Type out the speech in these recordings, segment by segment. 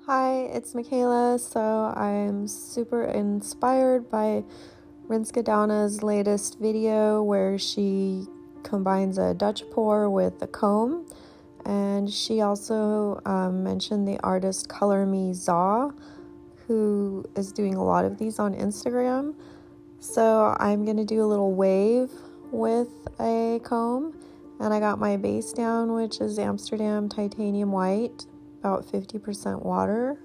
Hi, it's Michaela. So I'm super inspired by Rinske Douna's latest video where she combines a Dutch pour with a comb. And she also mentioned the artist Color Me Zaw, who is doing a lot of these on Instagram. So I'm going to do a little wave with a comb. And I got my base down, which is Amsterdam Titanium White, about 50% water.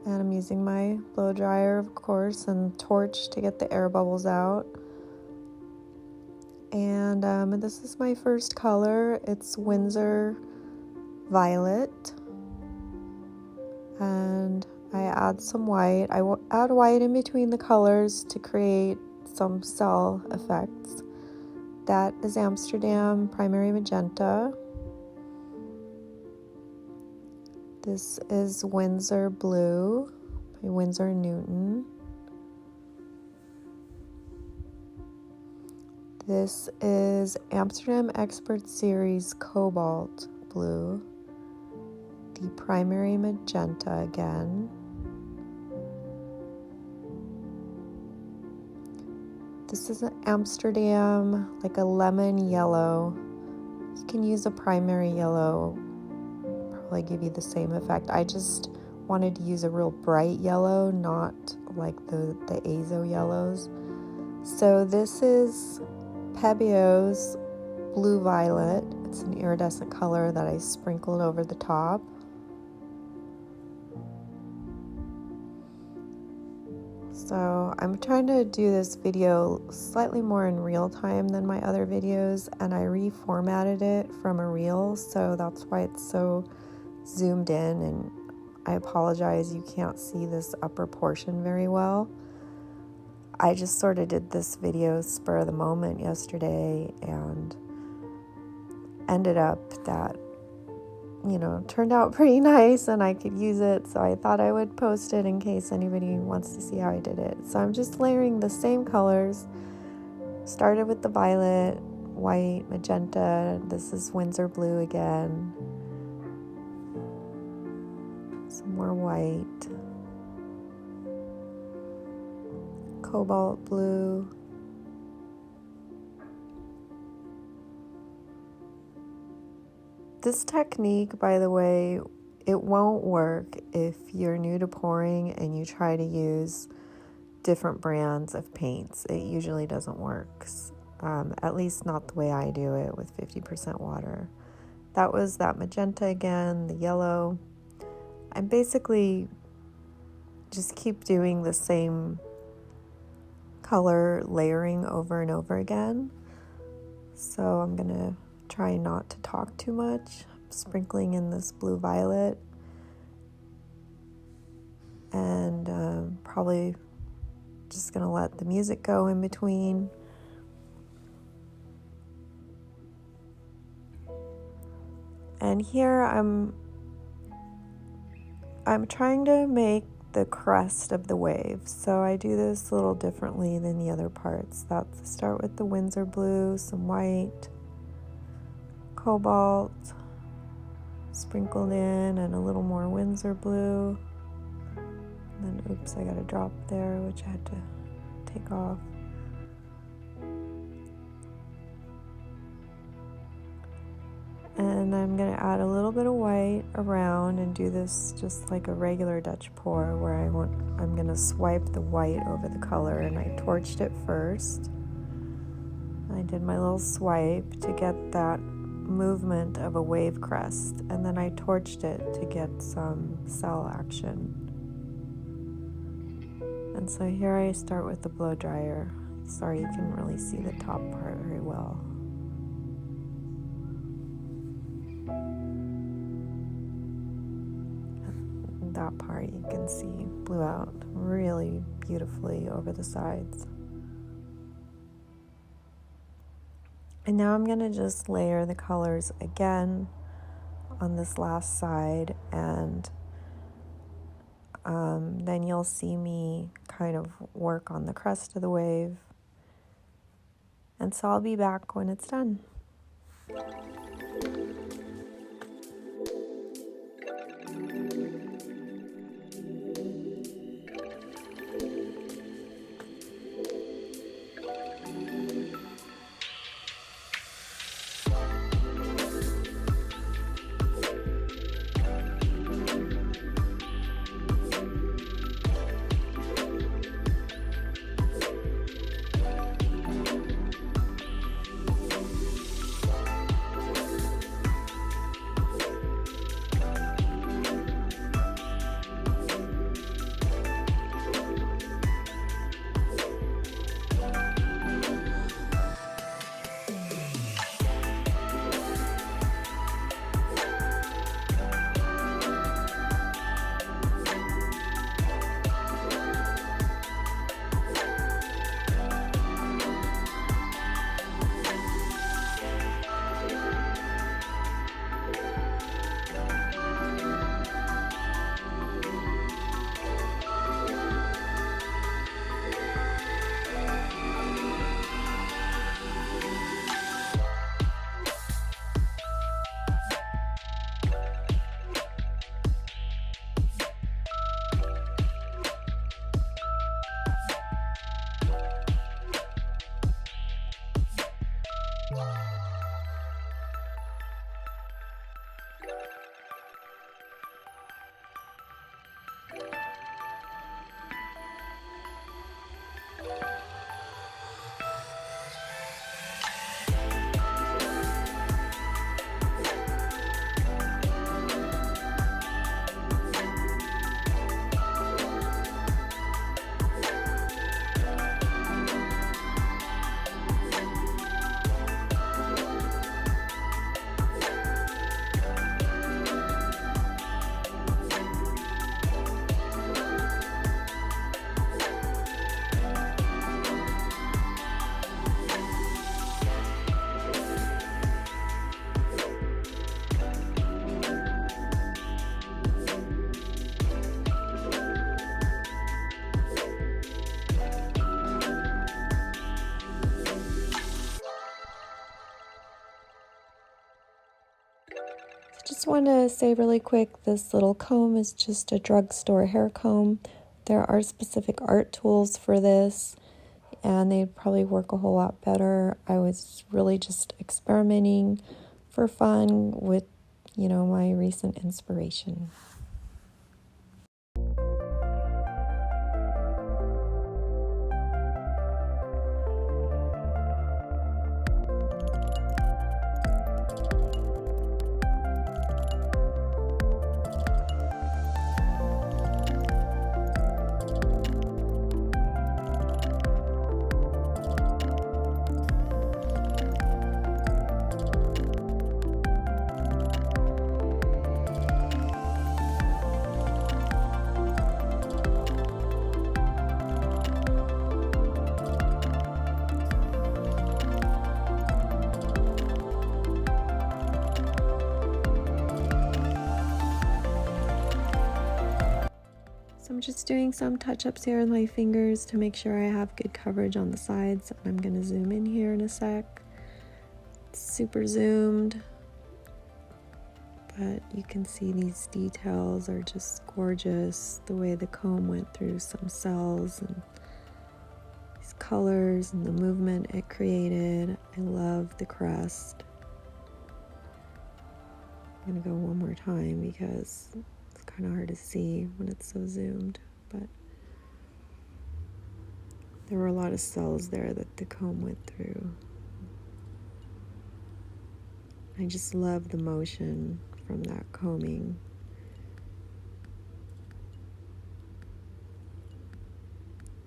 And I'm using my blow dryer, of course, and torch to get the air bubbles out. And this is my first color. It's Windsor Violet. And I add some white. I will add white in between the colors to create some cell effects. That is Amsterdam Primary Magenta. This is Windsor Blue by Winsor & Newton. This is Amsterdam Expert Series Cobalt Blue, the Primary Magenta again. This is an Amsterdam, like a lemon yellow. You can use a primary yellow, probably give you the same effect. I just wanted to use a real bright yellow, not like the azo yellows. So this is Pebio's Blue Violet. It's an iridescent color that I sprinkled over the top. So I'm trying to do this video slightly more in real time than my other videos, and I reformatted it from a reel, so that's why it's so zoomed in, and I apologize you can't see this upper portion very well. I just sort of did this video spur of the moment yesterday and ended up that, turned out pretty nice and I could use it, so I thought I would post it in case anybody wants to see how I did it. So I'm just layering the same colors. Started with the violet, white, magenta. This is Windsor Blue again. Some more white. Cobalt blue. This technique, by the way, it won't work if you're new to pouring and you try to use different brands of paints. It usually doesn't work, at least not the way I do it with 50% water. That was that magenta again, the yellow. I basically just keep doing the same color layering over and over again. So I'm gonna try not to talk too much. I'm sprinkling in this blue violet and probably just gonna let the music go in between. And here I'm trying to make the crest of the wave, so I do this a little differently than the other parts. That's start with the Windsor blue, some white, cobalt sprinkled in, and a little more Windsor blue. And then, oops, I got a drop there, which I had to take off. And I'm going to add a little bit of white around and do this just like a regular Dutch pour, where I'm going to swipe the white over the color, and I torched it first. I did my little swipe to get that movement of a wave crest, and then I torched it to get some cell action. And so here I start with the blow dryer. Sorry, you can really see the top part very well. That part you can see blew out really beautifully over the sides. And now I'm going to just layer the colors again on this last side, and then you'll see me kind of work on the crest of the wave. And so I'll be back when it's done. just want to say really quick, this little comb is just a drugstore hair comb. There are specific art tools for this, and they'd probably work a whole lot better. I was really just experimenting for fun with, my recent inspiration. I'm just doing some touch-ups here with my fingers to make sure I have good coverage on the sides. I'm going to zoom in here in a sec. It's super zoomed, but you can see these details are just gorgeous. The way the comb went through some cells and these colors and the movement it created. I love the crest. I'm going to go one more time because it's kind of hard to see when it's so zoomed, but there were a lot of cells there that the comb went through. I just love the motion from that combing.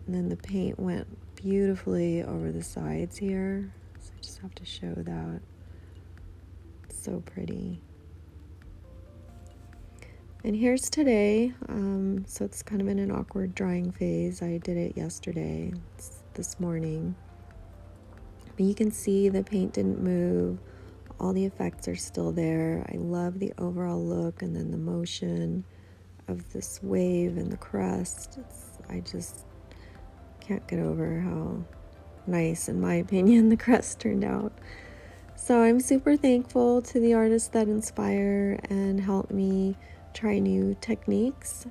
And then the paint went beautifully over the sides here, so I just have to show that. It's so pretty. And here's today, so it's kind of in an awkward drying phase. I did it yesterday, it's this morning. But you can see the paint didn't move, all the effects are still there. I love the overall look and then the motion of this wave and the crest. I just can't get over how nice, in my opinion, the crest turned out. So I'm super thankful to the artists that inspire and help me try new techniques.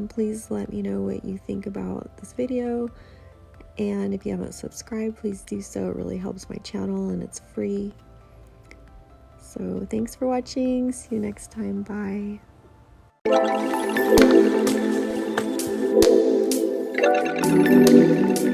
Please let me know what you think about this video, and if you haven't subscribed, please do so. It really helps my channel and it's free. So thanks for watching. See you next time. Bye.